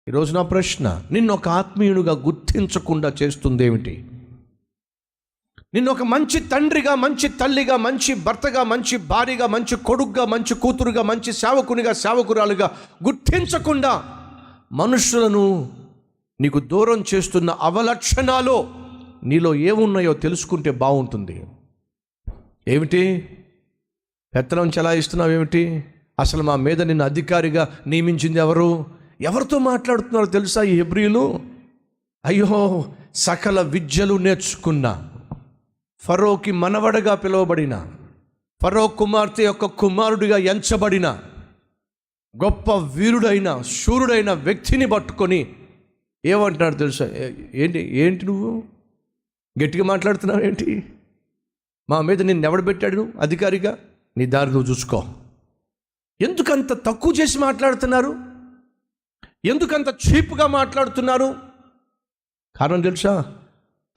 ఈరోజు నా ప్రశ్న, నిన్ను ఒక ఆత్మీయునిగా గుర్తించకుండా చేస్తుంది ఏమిటి? నిన్ను ఒక మంచి తండ్రిగా, మంచి తల్లిగా, మంచి భర్తగా, మంచి భార్యగా, మంచి కొడుకుగా, మంచి కూతురుగా, మంచి సేవకునిగా, సేవకురాలుగా గుర్తించకుండా మనుషులను నీకు దూరం చేస్తున్న అవలక్షణాలు నీలో ఏమున్నాయో తెలుసుకుంటే బాగుంటుంది. ఏమిటి? పెత్తనం చెలాయిస్తున్నావు ఏమిటి? అసలు మా మీద నిన్ను అధికారిగా నియమించింది ఎవరు? ఎవరితో మాట్లాడుతున్నారో తెలుసా ఈ హెబ్రీయులు? అయ్యో, సకల విద్యలు నేర్చుకున్న, ఫరోకి మనవడగా పిలువబడిన, ఫరో కుమార్తె యొక్క కుమారుడిగా ఎంచబడిన గొప్ప వీరుడైన శూరుడైన వ్యక్తిని పట్టుకొని ఏమంటున్నాడు తెలుసా? ఏంటి నువ్వు గట్టిగా మాట్లాడుతున్నావు ఏంటి? మా మీద నిన్ను ఎవడు పెట్టాడు అధికారిగా? నీ దారి నువ్వు చూసుకో. ఎందుకంత తక్కువ చేసి మాట్లాడుతున్నారు? ఎందుకంత చీప్గా మాట్లాడుతున్నారు? కారణం తెలుసా?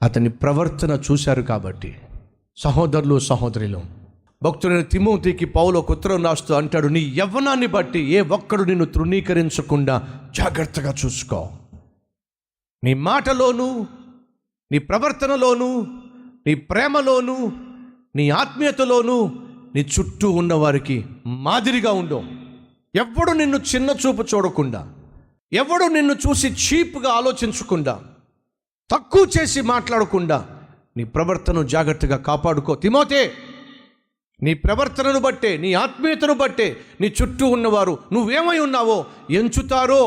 అతని ప్రవర్తన చూశారు కాబట్టి. సహోదరులు, సహోదరులు, భక్తుడైన తిమోతికి పౌలు ఒక ఉత్తరం రాస్తూ అంటాడు, నీ యవ్వనాన్ని బట్టి ఏ ఒక్కడు నిన్ను తృణీకరించకుండా జాగ్రత్తగా చూసుకో. నీ మాటలోను, నీ ప్రవర్తనలోను, నీ ప్రేమలోను, నీ ఆత్మీయతలోను నీ చుట్టూ ఉన్నవారికి మాదిరిగా ఉండు. ఎవడు నిన్ను చిన్న చూపు చూడకుండా, ఎవడు నిన్ను చూసి చీప్గా ఆలోచించకుండా, తక్కువ చేసి మాట్లాడకుండా నీ ప్రవర్తనను జాగ్రత్తగా కాపాడుకో. తిమోతే, నీ ప్రవర్తనను బట్టే, నీ ఆత్మీయతను బట్టే నీ చుట్టూ ఉన్నవారు నువ్వేమై ఉన్నావో ఎంచుతారో,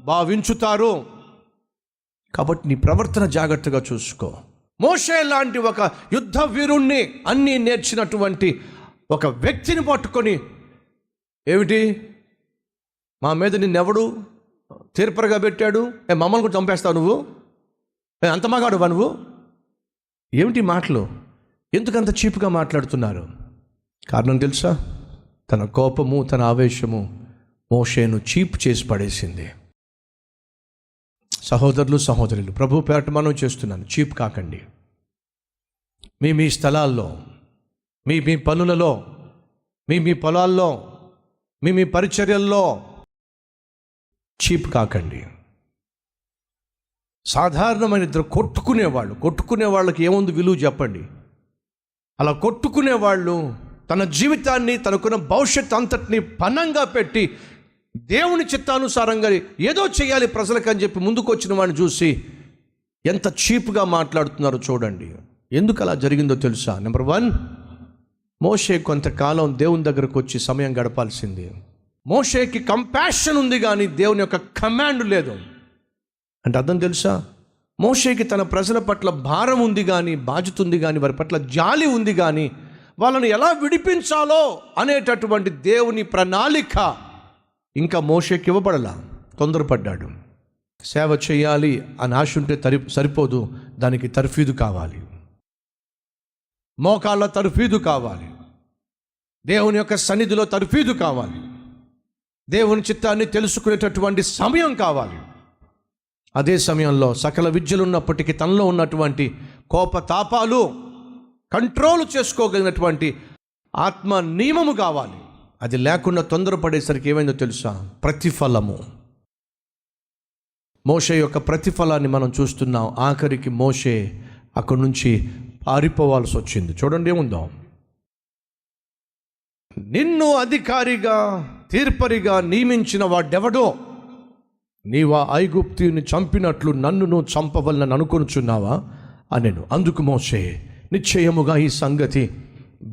భావించుతారో. కాబట్టి నీ ప్రవర్తన జాగ్రత్తగా చూసుకో. మోషే లాంటి ఒక యుద్ధ వీరుణ్ణి అన్నీ నేర్చినటువంటి ఒక వ్యక్తిని పట్టుకొని ఏమిటి మా మీద నిన్నెవడు తీర్పరగా పెట్టాడు? మమ్మల్ని కూడా చంపేస్తావు నువ్వు? అంత మగాడువా నువ్వు? ఏమిటి మాటలు? ఎందుకంత చీప్గా మాట్లాడుతున్నారు? కారణం తెలుసా? తన కోపము, తన ఆవేశము మోషేను చీప్ చేసి పడేసింది. సహోదరులు, సహోదరులు, ప్రభు పేరట మనం చేస్తున్నాను, చీప్ కాకండి. మీ స్థలాల్లో, మీ పనులలో, మీ పొలాల్లో, మీ పరిచర్యల్లో చీప్ కాకండి. సాధారణమైన ఇద్దరు కొట్టుకునే వాళ్ళకి ఏముంది విలువ చెప్పండి? అలా కొట్టుకునే వాళ్ళు తన జీవితాన్ని, తనకున్న భవిష్యత్ అంతటిని పణంగా పెట్టి దేవుని చిత్తానుసారంగా ఏదో చేయాలి ప్రజలకు అని చెప్పి ముందుకు వచ్చిన వాడిని చూసి ఎంత చీప్గా మాట్లాడుతున్నారో చూడండి. ఎందుకు అలా జరిగిందో తెలుసా? నెంబర్ 1, మోషే కొంతకాలం దేవుని దగ్గరకు వచ్చి సమయం గడపాల్సింది. మోషేకి కంపాషన్ ఉంది కానీ దేవుని యొక్క కమాండ్ లేదు. అంటే అర్థం తెలుసా? మోషేకి తన ప్రజల పట్ల భారం ఉంది కానీ, బాధ్యత ఉంది కానీ, వారి పట్ల జాలి ఉంది కానీ, వాళ్ళని ఎలా విడిపించాలో అనేటటువంటి దేవుని ప్రణాళిక ఇంకా మోషేకి ఇవ్వబడలా. తొందరపడ్డాడు. సేవ చేయాలి అని ఆశ ఉంటే సరిపోదు, దానికి తర్ఫీదు కావాలి, మోకాళ్ళ తర్ఫీదు కావాలి, దేవుని యొక్క సన్నిధిలో తర్ఫీదు కావాలి, దేవుని చిత్తాన్ని తెలుసుకునేటటువంటి సమయం కావాలి. అదే సమయంలో సకల విద్యలు ఉన్నప్పటికీ తనలో ఉన్నటువంటి కోపతాపాలు కంట్రోల్ చేసుకోగలిగినటువంటి ఆత్మ నియమము కావాలి. అది లేకుండా తొందరపడేసరికి ఏమైందో తెలుసా? ప్రతిఫలము. మోషే యొక్క ప్రతిఫలాన్ని మనం చూస్తున్నాం. ఆఖరికి మోషే అక్కడి నుంచి పారిపోవాల్సి వచ్చింది. చూడండి ఏముందో, నిన్ను అధికారిగా, తీర్పరిగా నియమించిన వాడెవడో, నీవా ఐగుప్తుని చంపినట్లు నన్ను నువ్వు చంపవలనని అనుకొనుచున్నావా అనెను. అందుకు మోషే, నిశ్చయముగా ఈ సంగతి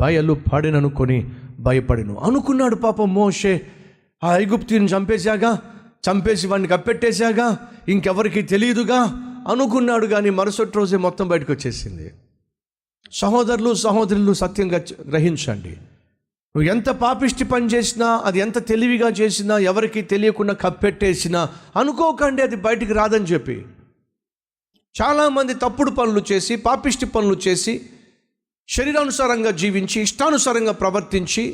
బయలుపడిననుకొని భయపడిను. అనుకున్నాడు పాపం మోషే, ఆ ఐగుప్తుని చంపేసి వాడిని కప్పెట్టేశాగా, ఇంకెవరికి తెలియదుగా అనుకున్నాడు. కానీ మరుసటి రోజే మొత్తం బయటకు వచ్చేసింది. సహోదరులు, సహోదరులు, సత్యంగా గ్రహించండి. నువ్వు ఎంత పాపిష్టి పని చేసినా, అది ఎంత తెలివిగా చేసినా, ఎవరికి తెలియకుండా కప్పెట్టేసినా అనుకోకండి అది బయటికి రాదని చెప్పి. చాలామంది తప్పుడు పనులు చేసి, పాపిష్టి పనులు చేసి, శరీరానుసారంగా జీవించి, ఇష్టానుసారంగా ప్రవర్తించి,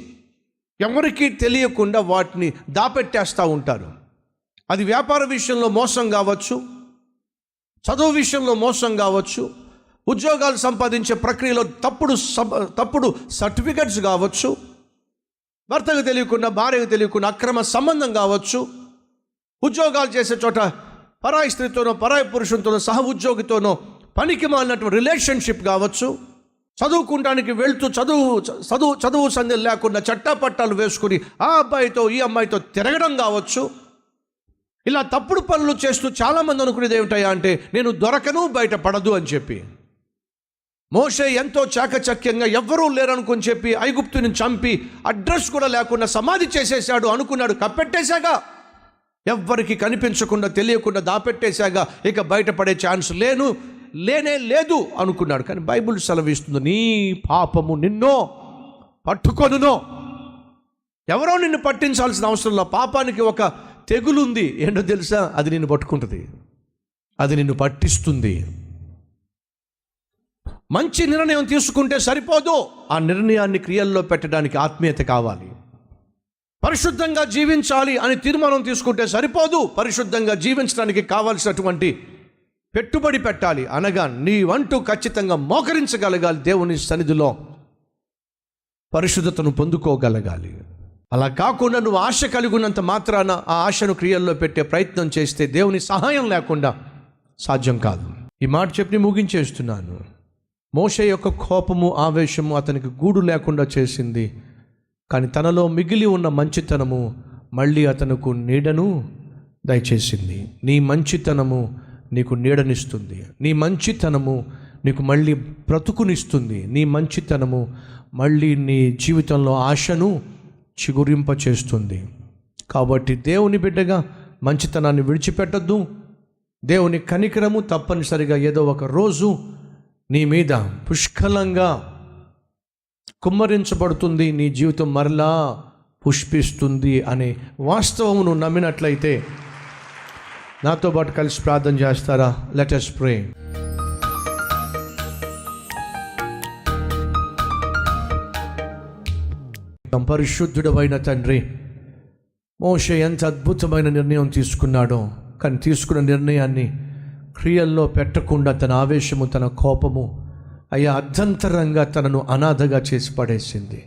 ఎవరికీ తెలియకుండా వాటిని దాపెట్టేస్తూ ఉంటారు. అది వ్యాపార విషయంలో మోసం కావచ్చు, చదువు విషయంలో మోసం కావచ్చు, ఉద్యోగాలు సంపాదించే ప్రక్రియలో తప్పుడు సర్టిఫికెట్స్ కావచ్చు, భర్తకు తెలియకుండా, భార్యకు తెలియకుండా అక్రమ సంబంధం కావచ్చు, ఉద్యోగాలు చేసే చోట పరాయి స్త్రీతోనో పరాయి పురుషునితోనో సహ ఉద్యోగితోనో పనికి మాలినటువంటి రిలేషన్షిప్ కావచ్చు, చదువుకుంటానికి వెళ్తూ చదువు సంధ్యలు లేకుండా చట్టాపట్టాలు వేసుకుని ఆ అబ్బాయితో ఈ అమ్మాయితో తిరగడం కావచ్చు. ఇలా తప్పుడు పనులు చేస్తూ చాలామంది అనుకునేది ఏమిటయ్యా అంటే నేను దొరకను, బయట పడదు అని చెప్పి. మోషే ఎంతో చాకచక్యంగా ఎవ్వరూ లేరనుకుని చెప్పి ఐగుప్తుని చంపి అడ్రస్ కూడా లేకుండా సమాధి చేసేసాడు అనుకున్నాడు. కప్పెట్టేశాగా, ఎవ్వరికి కనిపించకుండా తెలియకుండా దాపెట్టేశాగా, ఇక బయటపడే ఛాన్స్ లేనే లేదు అనుకున్నాడు. కానీ బైబిల్ సెలవిస్తుంది, నీ పాపము నిన్నో పట్టుకొనునో. ఎవరో నిన్ను పట్టించాల్సిన అవసరం లేదు. పాపానికి ఒక తెగులుంది, ఏంటో తెలుసా? అది నిన్ను పట్టుకుంటుంది, అది నిన్ను పట్టిస్తుంది. మంచి నిర్ణయం తీసుకుంటే సరిపోదు, ఆ నిర్ణయాన్ని క్రియల్లో పెట్టడానికి ఆత్మీయత కావాలి. పరిశుద్ధంగా జీవించాలి అని తీర్మానం తీసుకుంటే సరిపోదు, పరిశుద్ధంగా జీవించడానికి కావాల్సినటువంటి పెట్టుబడి పెట్టాలి. అనగా నీవంటూ ఖచ్చితంగా మోకరించగలగాలి, దేవుని సన్నిధిలో పరిశుద్ధతను పొందుకోగలగాలి. అలా కాకుండా నువ్వు ఆశ కలిగి ఉన్నంత మాత్రాన ఆ ఆశను క్రియల్లో పెట్టే ప్రయత్నం చేస్తే దేవుని సహాయం లేకుండా సాధ్యం కాదు. ఈ మాట చెప్పి ముగించేస్తున్నాను. మోషే యొక్క కోపము, ఆవేశము అతనికి గూడు లేకుండా చేసింది. కానీ తనలో మిగిలి ఉన్న మంచితనము మళ్ళీ అతనుకు నీడను దయచేసింది. నీ మంచితనము నీకు నీడనిస్తుంది, నీ మంచితనము నీకు మళ్ళీ బ్రతుకునిస్తుంది, నీ మంచితనము మళ్ళీ నీ జీవితంలో ఆశను చిగురింప చేస్తుంది. కాబట్టి దేవుని బిడ్డగా మంచితనాన్ని విడిచిపెట్టద్దు. దేవుని కనికరము తప్పనిసరిగా ఏదో ఒక రోజు నీ మీద పుష్కలంగా కుమ్మరించబడుతుంది, నీ జీవితం మరలా పుష్పిస్తుంది అనే వాస్తవమును నమ్మినట్లయితే నాతో పాటు కలిసి ప్రార్థన చేస్తారా? Let us pray. పరిశుద్ధుడైన తండ్రి, మోషే ఎంత అద్భుతమైన నిర్ణయం తీసుకున్నాడో, కానీ తీసుకున్న నిర్ణయాన్ని క్రియల్లో పెట్టకుండా తన ఆవేశము, తన కోపము అయ్యా అర్ధంతరంగా తనను అనాథగా చేసి పడేసింది.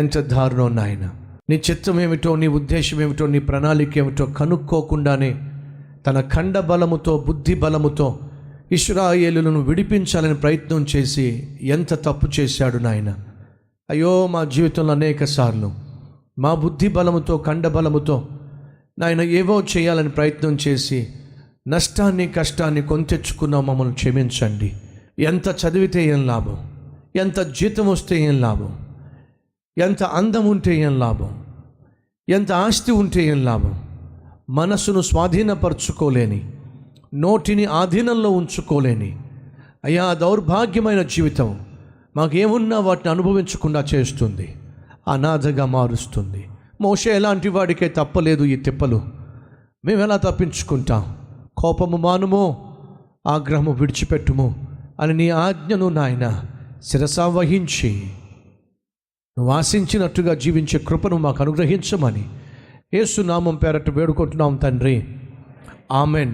ఎంత దారుణం నాయన. నీ చిత్తం ఏమిటో, నీ ఉద్దేశం ఏమిటో, నీ ప్రణాళిక ఏమిటో కనుక్కోకుండానే తన ఖండ బలముతో, బుద్ధి బలముతో ఇశ్రాయేలులను విడిపించాలని ప్రయత్నం చేసి ఎంత తప్పు చేశాడు నాయన. అయ్యో, మా జీవితంలో అనేక సార్లు మా బుద్ధి బలముతో, ఖండ బలముతో నాయన ఏవో చేయాలని ప్రయత్నం చేసి నష్టాన్ని, కష్టాన్ని కొంతెచ్చుకున్న మమ్మల్ని క్షమించండి. ఎంత చదివితే ఏం లాభం, ఎంత జీతం వస్తే ఏం లాభం, ఎంత అందం ఉంటే ఏం లాభం, ఎంత ఆస్తి ఉంటే ఏం లాభం, మనసును స్వాధీనపరచుకోలేని, నోటిని ఆధీనంలో ఉంచుకోలేని అయ్యా దౌర్భాగ్యమైన జీవితం మాకేమున్నా వాటిని అనుభవించకుండా చేస్తుంది, అనాథగా మారుస్తుంది. మోషే ఎలాంటి వాడికే తప్పలేదు ఈ తిప్పలు. మేము ఎలా తప్పించుకుంటాం? కోపము మానుమో, ఆగ్రహము విడిచిపెట్టుము అని నీ ఆజ్ఞను నాయన శిరసా వహించి నువ్వు ఆశించినట్టుగా జీవించే కృపను మాకు అనుగ్రహించమని యేసు నామం పేరట వేడుకుంటున్నాం తండ్రి. ఆమెన్.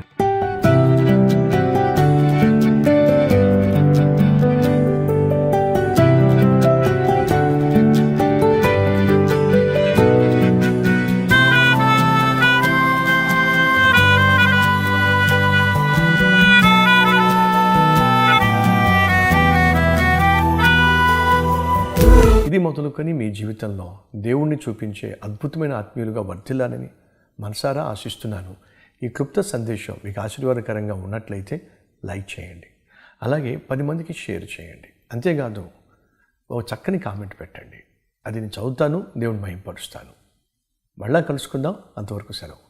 ఇది మొదలుకొని మీ జీవితంలో దేవుణ్ణి చూపించే అద్భుతమైన ఆత్మీయులుగా వర్ధిల్లాలని మనసారా ఆశిస్తున్నాను. ఈ క్లుప్త సందేశం మీకు ఆశీర్వాదకరంగా ఉన్నట్లయితే లైక్ చేయండి, అలాగే 10 మందికి షేర్ చేయండి. అంతేకాదు ఓ చక్కని కామెంట్ పెట్టండి, అది నేను చదువుతాను, దేవుని మహిమపరుస్తాను. మళ్ళా కలుసుకుందాం. అంతవరకు సెలవు.